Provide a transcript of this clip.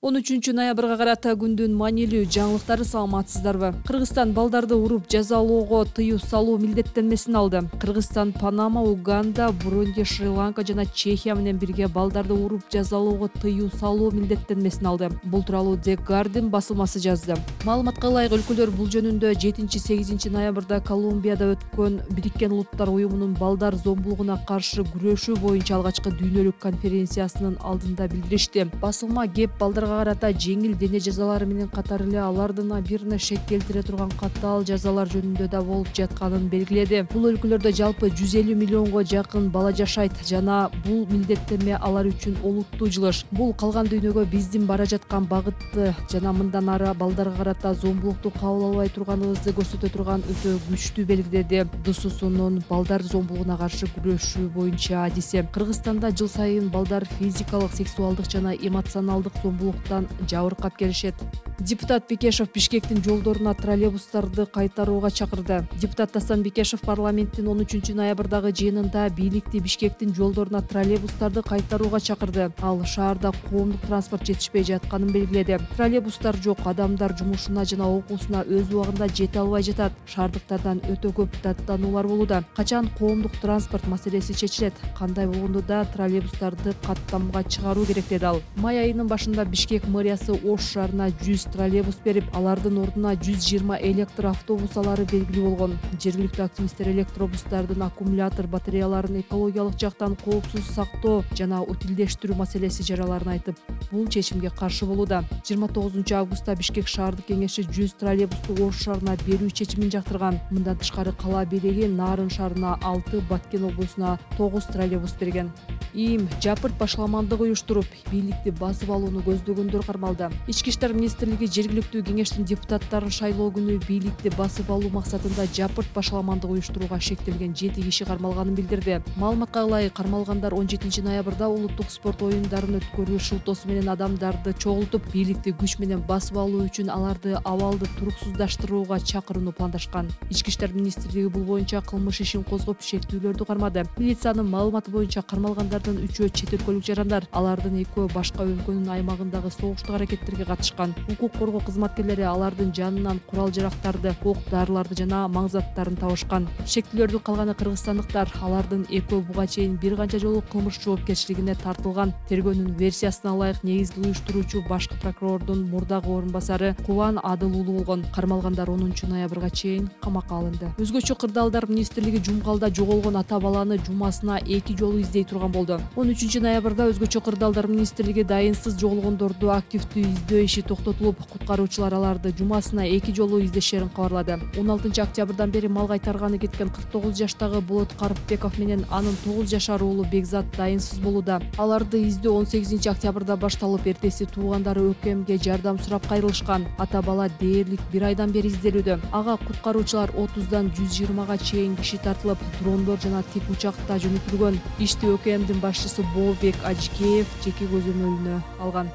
13-ноябрга карата күндүн маанилүү жаңылыктары саламатсыздарбы? Кыргызстан балдарды уруп жазалоого тыюу салуу милдеттенмесин алды. Кыргызстан, Панама, Уганда, Бурунди, Шри-Ланка жана Чехия менен бирге балдарды уруп жазалоого тыюу салуу милдеттенмесин алды. Бул тууралуу The Guardian басылмасы жазды. Маалыматка ылайык, өлкөлөр бул жөнүндө 7-8 ноябрда Колумбияда өткөн Бириккен Улуттар уюмунун балдар зомбулугуна каршы күрөшүү боюнча алгачкы дүйнөлүк конференциясынын алдында билдиришти. Басылма кеп балдарга карата жеңил дене жазалары менен катар эле алардын абийирине шек келтире турган катаал жазалар жөнүндө да болуп жатканын белгиледи. Бул өлкөлөрдө жалпы 150 миллионго жакын бала жашайт жана бул милдеттенме алар үчүн олуттуу жылыш. Бул калган дүйнөгө биздин бара жаткан багытты жана мындан ары балдарга карата зомбулукту кабыл албай турганыбызды көрсөтө турган өтө күчтүү белги, деди ДСУ-нун балдар зомбулугуна каршы күрөшүү боюнча адиси. Кыргызстанда жыл сайын балдар физикалык, сексуалдык жана эмоционалдык зомбулуктан жабыркап келишет. Депутат Бекешев Бишкектин жолдоруна троллейбустарды кайтарууга чакырды. Депутат Дастан Бекешев парламенттин 13-ноябрдагы жыйынында бийликти Бишкектин жолдоруна троллейбустарды кайтарууга чакырды. Ал шаарда коомдук транспорт жетишпей жатканын белгиледи. Троллейбустар жок, адамдар жумушуна жана окуусуна өз убагында жете албай жатат. Шаардыктардан өтө көп даттануулар болууда. Качан коомдук транспорт маселеси чечилет? Кандай болгондо да троллейбустарды каттамга чыгаруу керек, деди ал. Май айынын башында Бишкек мэриясы Ош шаарына 100 троллейбус берип, алардын ордуна 120 электр автобус алары белгилүү болгон. Жергиликтүү активисттер электробустардын аккумулятор батареяларын экологиялык жактан коопсуз сактоо жана утилдештирүү маселеси жараларын айтып, бул чечимге каршы болууда. 29 августта Бишкек шаардык кеңеши 100 троллейбусту Ош шаарына берүү чечимин жактырган. Мындан тышкары кала бийлиги Нарын шаарына 6, Баткен облусуна 9 троллейбус берген. ИИМ жапырт башаламандык уюштуруп, бийликти басып алууну көздөгөндөр кармалды. Ички иштер министрлиги жергиликтүү кеңештин депутаттарын шайлоо күнү бийликти басып алуу максатында жапырт башаламандык уюштурууга шектелген 7 киши кармалганын билдирди. Маалыматка ылайык, кармалгандар 17 ноябрда улуттук спорт оюндарын өткөрүү шылтоосу менен адамдарды чогултуп, бийликти күч менен басып алуу үчүн аларды абалды туруксуздаштырууга чакырууну пландашкан. Ички иштер министрлиги бул боюнча кылмыш ишин козгоп, шектүүлөрдү кармады. Милициянын маалыматы боюнча кармалгандардын 3-өө чет өлкөлүк жарандар, алардын 2-өө башка өлкөнүн аймагындагы согуштук аракеттерге катышкан. Укук коргоо кызматкерлери алардын жанынан курал-жарактарды, ок-дарыларды жана маң заттарын табышкан. Шектүүлөрдүн калганы кыргызстандыктар. Алардын 2-өө буга чейин бир канча жолу кылмыш жоопкерчилигине тартылган. Тергөөнүн версиясына ылайык, негизги уюштуруучу башкы прокурордун мурдагы орун басары Кубан Адыл уулу болгон. Кармалгандар 10 ноябрга чейин камакка алынды. Өзгөчө кырдаалдар министрлиги Жумгалда жоголгон ата баланы жумасына 2 жолу издей турган болду. 13 ноябрда өзгөчө кырдаалдар министрлиги дайынсыз жоголгондорду активдүү издөө иши токтотулуп, куткаруучулар аларды жумасына 2 жолу издешерин кабарлады. 16 октябрдан бери мал кайтарганы кеткен 49 жаштагы Болот Карыпбеков менен анын 9 жашар уулу Бекзат дайынсыз болууда. Аларды издөө 18 октябрда башталып, эртеси туугандары ӨКМге жардам сурап кайрылышкан. Ата бала дээрлик 1 айдан бери изделүүдө. Ага куткаруучулар 30дан 120га чейин киши тартылып, дрондор жана тик учакта жөнөтүлгөн. Ишти ÖKMдин башчысы Бообек Ажикеев жеке көзөмөлүнө алган.